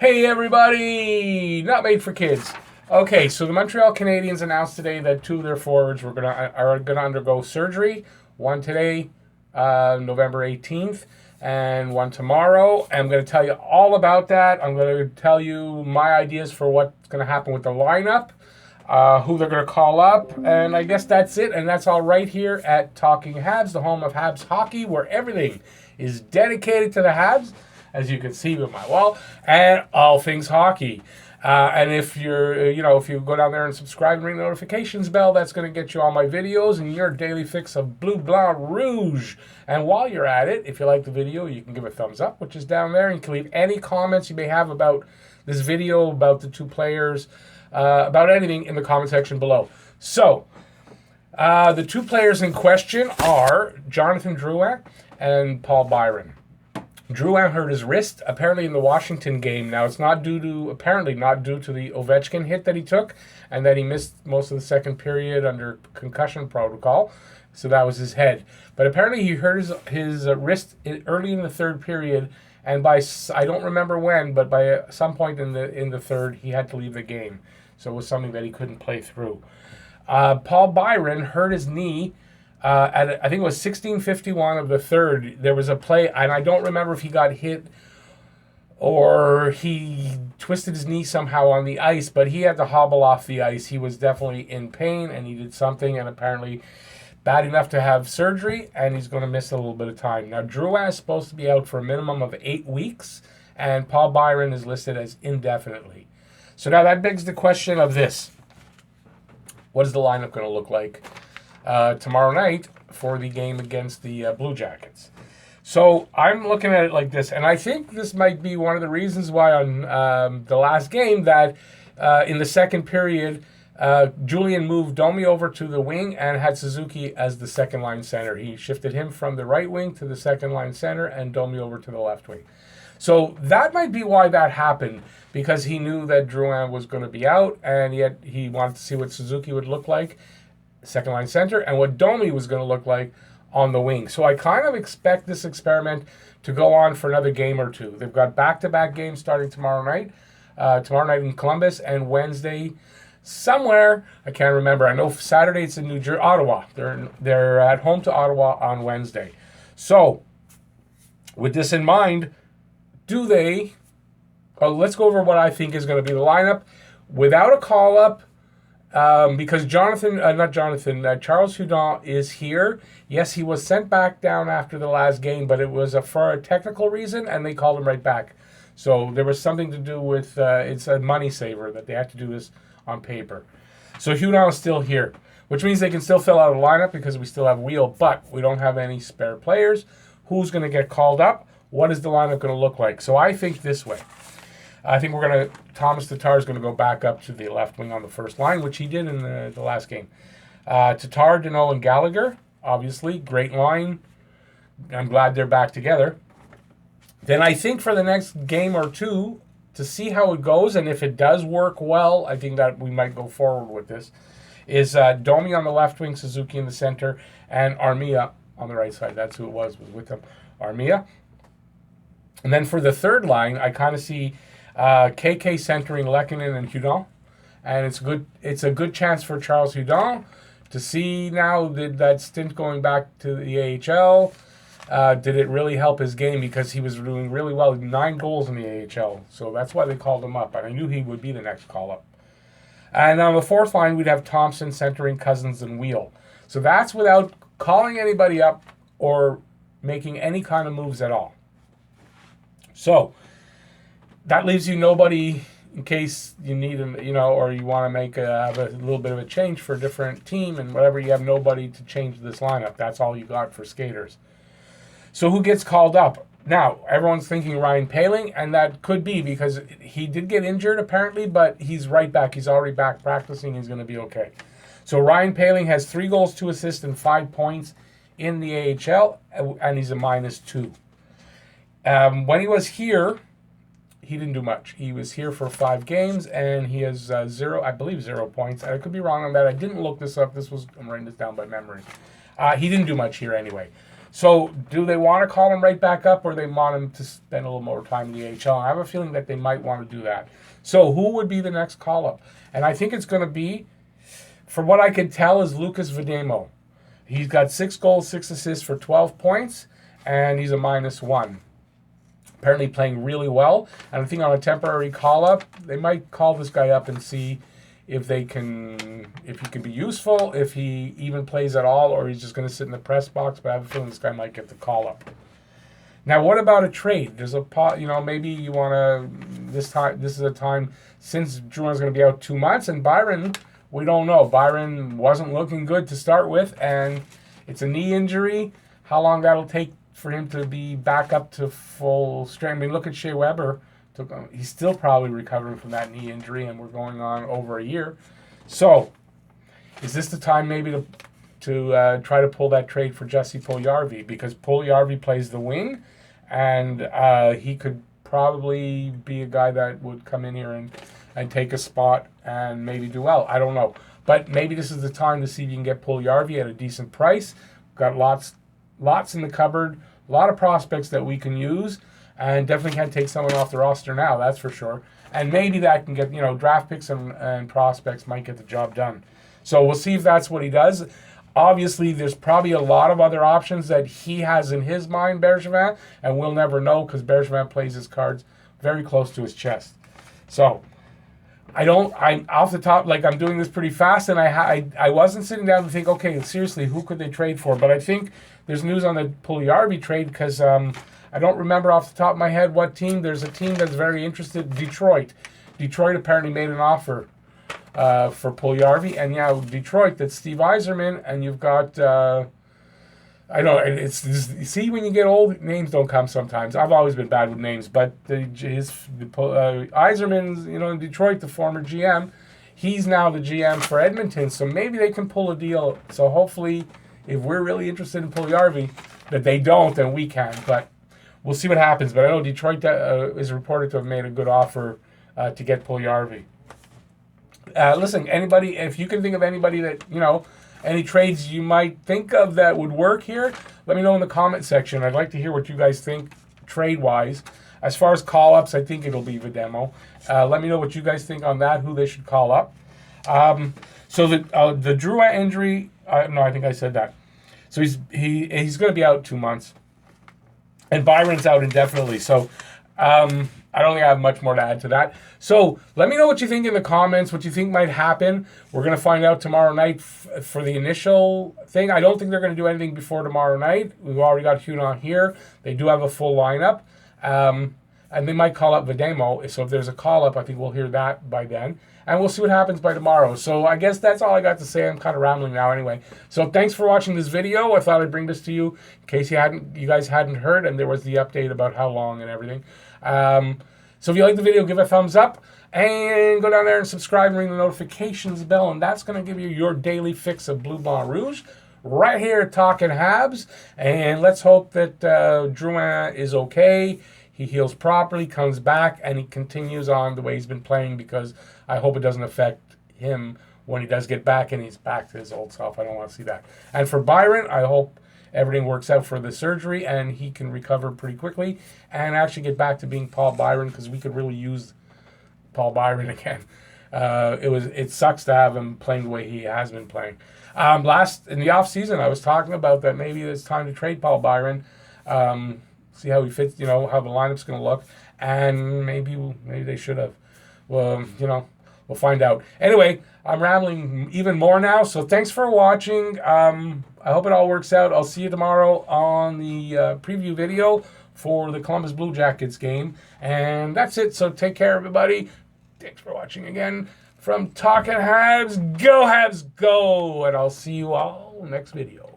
Hey everybody! Not made for kids. Okay, so the Montreal Canadiens announced today that two of their forwards are gonna undergo surgery. One today, November 18th, and one tomorrow. I'm gonna tell you all about that. I'm gonna tell you my ideas for what's gonna happen with the lineup, who they're gonna call up, and I guess that's it. And that's all right here at Talking Habs, the home of Habs hockey, where everything is dedicated to the Habs, as you can see with my wall, and all things hockey. And if if you go down there and subscribe and ring the notifications bell, that's going to get you all my videos and your daily fix of bleu, blanc, rouge. And while you're at it, if you like the video, you can give a thumbs up, which is down there. And you can leave any comments you may have about this video, about the two players, about anything in the comment section below. So, the two players in question are Jonathan Drouin and Paul Byron. Drouin hurt his wrist, apparently in the Washington game. Now, it's apparently not due to the Ovechkin hit that he took, and that he missed most of the second period under concussion protocol. So that was his head. But apparently he hurt his wrist early in the third period, and I don't remember when, but by some point in the third, he had to leave the game. So it was something that he couldn't play through. Paul Byron hurt his knee. I think it was 16:51 of the third. There was a play, and I don't remember if he got hit or he twisted his knee somehow on the ice, but he had to hobble off the ice. He was definitely in pain, and he did something, and apparently bad enough to have surgery, and he's going to miss a little bit of time. Now, Drouin is supposed to be out for a minimum of 8 weeks, and Paul Byron is listed as indefinitely. So now that begs the question of this. What is the lineup going to look like tomorrow night for the game against the Blue Jackets? So I'm looking at it like this, and I think this might be one of the reasons why on the last game that in the second period, Julian moved Domi over to the wing and had Suzuki as the second line center. He shifted him from the right wing to the second line center and Domi over to the left wing. So that might be why that happened, because he knew that Drouin was going to be out, and yet he wanted to see what Suzuki would look like, second line center, and what Domi was going to look like on the wing. So I kind of expect this experiment to go on for another game or two. They've got back-to-back games starting tomorrow night in Columbus, and Wednesday somewhere, I can't remember. I know Saturday it's in New Jersey, Ottawa. They're at home to Ottawa on Wednesday. So with this in mind, let's go over what I think is going to be the lineup without a call-up. Because Charles Hudon is here. Yes, he was sent back down after the last game, but it was for a technical reason, and they called him right back. So there was something to do with, it's a money saver that they had to do this on paper. So Hudon is still here, which means they can still fill out a lineup because we still have Wheel, but we don't have any spare players. Who's going to get called up? What is the lineup going to look like? So I think this way. I think Thomas Tatar is going to go back up to the left wing on the first line, which he did in the last game. Tatar, Deneau, and Gallagher, obviously, great line. I'm glad they're back together. Then I think for the next game or two, to see how it goes, and if it does work well, I think that we might go forward with this, is Domi on the left wing, Suzuki in the center, and Armia on the right side. That's who it was with them, Armia. And then for the third line, I kind of see KK centering Lehkonen and Hudon, and it's a good chance for Charles Hudon to see now that stint going back to the AHL. Did it really help his game, because he was doing really well, 9 goals in the AHL, so that's why they called him up, and I knew he would be the next call-up. And on the fourth line, we'd have Thompson centering Cousins and Wheel. So that's without calling anybody up or making any kind of moves at all. So that leaves you nobody in case you need him, or you want to have a little bit of a change for a different team and whatever. You have nobody to change this lineup. That's all you got for skaters. So who gets called up? Now, everyone's thinking Ryan Poehling, and that could be because he did get injured apparently, but he's right back. He's already back practicing. He's going to be okay. So Ryan Poehling has 3 goals, 2 assists, and 5 points in the AHL, and he's a -2. When he was here, he didn't do much. He was here for 5 games, and he has 0 points. I could be wrong on that. I didn't look this up. I'm writing this down by memory. He didn't do much here anyway. So do they want to call him right back up, or they want him to spend a little more time in the AHL? I have a feeling that they might want to do that. So who would be the next call-up? And I think it's going to be, from what I can tell, is Lucas Vedemo. He's got 6 goals, 6 assists for 12 points, and he's a -1. Apparently playing really well. And I think on a temporary call-up, they might call this guy up and see if he can be useful, if he even plays at all, or he's just going to sit in the press box. But I have a feeling this guy might get the call-up. Now, what about a trade? There's maybe you want to, this is a time, since Drouin's going to be out 2 months, and Byron, we don't know. Byron wasn't looking good to start with, and it's a knee injury. How long that'll take for him to be back up to full strength? I mean, look at Shea Weber. He's still probably recovering from that knee injury, and we're going on over a year. So, is this the time maybe to try to pull that trade for Jesse Puljujarvi? Because Puljujarvi plays the wing, and he could probably be a guy that would come in here and take a spot and maybe do well. I don't know. But maybe this is the time to see if you can get Puljujarvi at a decent price. Got lots in the cupboard, a lot of prospects that we can use, and definitely can't take someone off the roster now, that's for sure. And maybe that can get, draft picks and prospects might get the job done. So we'll see if that's what he does. Obviously, there's probably a lot of other options that he has in his mind, Bergevin, and we'll never know because Bergevin plays his cards very close to his chest. So I'm off the top, like I'm doing this pretty fast, and I wasn't sitting down to think, okay, seriously, who could they trade for? But I think there's news on the Puljujarvi trade because I don't remember off the top of my head what team. There's a team that's very interested, Detroit. Detroit apparently made an offer for Puljujarvi, and yeah, Detroit, that's Steve Yzerman, and you've got, I know, see, when you get old, names don't come sometimes. I've always been bad with names, but Yzerman's, in Detroit, the former GM, he's now the GM for Edmonton, so maybe they can pull a deal. So hopefully, if we're really interested in Puljujarvi, that they don't, then we can, but we'll see what happens. But I know Detroit is reported to have made a good offer to get Puljujarvi. Listen, anybody, if you can think of anybody that, any trades you might think of that would work here, let me know in the comment section. I'd like to hear what you guys think trade-wise. As far as call-ups, I think it'll be Vedemo. Let me know what you guys think on that, who they should call up. So the Drouin injury, no, I think I said that. So he's going to be out 2 months. And Byron's out indefinitely. So I don't think I have much more to add to that. So let me know what you think in the comments, what you think might happen. We're going to find out tomorrow night for the initial thing. I don't think they're going to do anything before tomorrow night. We've already got Hunon here. They do have a full lineup. And they might call up Vedemo. So if there's a call-up, I think we'll hear that by then. And we'll see what happens by tomorrow. So I guess that's all I got to say. I'm kind of rambling now anyway. So thanks for watching this video. I thought I'd bring this to you in case you guys hadn't heard, and there was the update about how long and everything. So if you like the video, give it a thumbs up. And go down there and subscribe and ring the notifications bell. And that's going to give you your daily fix of Bleu Blanc Rouge right here at Talking Habs. And let's hope that Drouin is okay. He heals properly, comes back, and he continues on the way he's been playing, because I hope it doesn't affect him when he does get back and he's back to his old self. I don't want to see that. And for Byron, I hope everything works out for the surgery and he can recover pretty quickly and actually get back to being Paul Byron, because we could really use Paul Byron again. It sucks to have him playing the way he has been playing. In the off season, I was talking about that maybe it's time to trade Paul Byron. See how he fits, how the lineup's going to look, and maybe they should have. Well, we'll find out. Anyway, I'm rambling even more now, so thanks for watching. I hope it all works out. I'll see you tomorrow on the preview video for the Columbus Blue Jackets game, and that's it. So take care, everybody. Thanks for watching again from Talking Habs. Go Habs, go! And I'll see you all next video.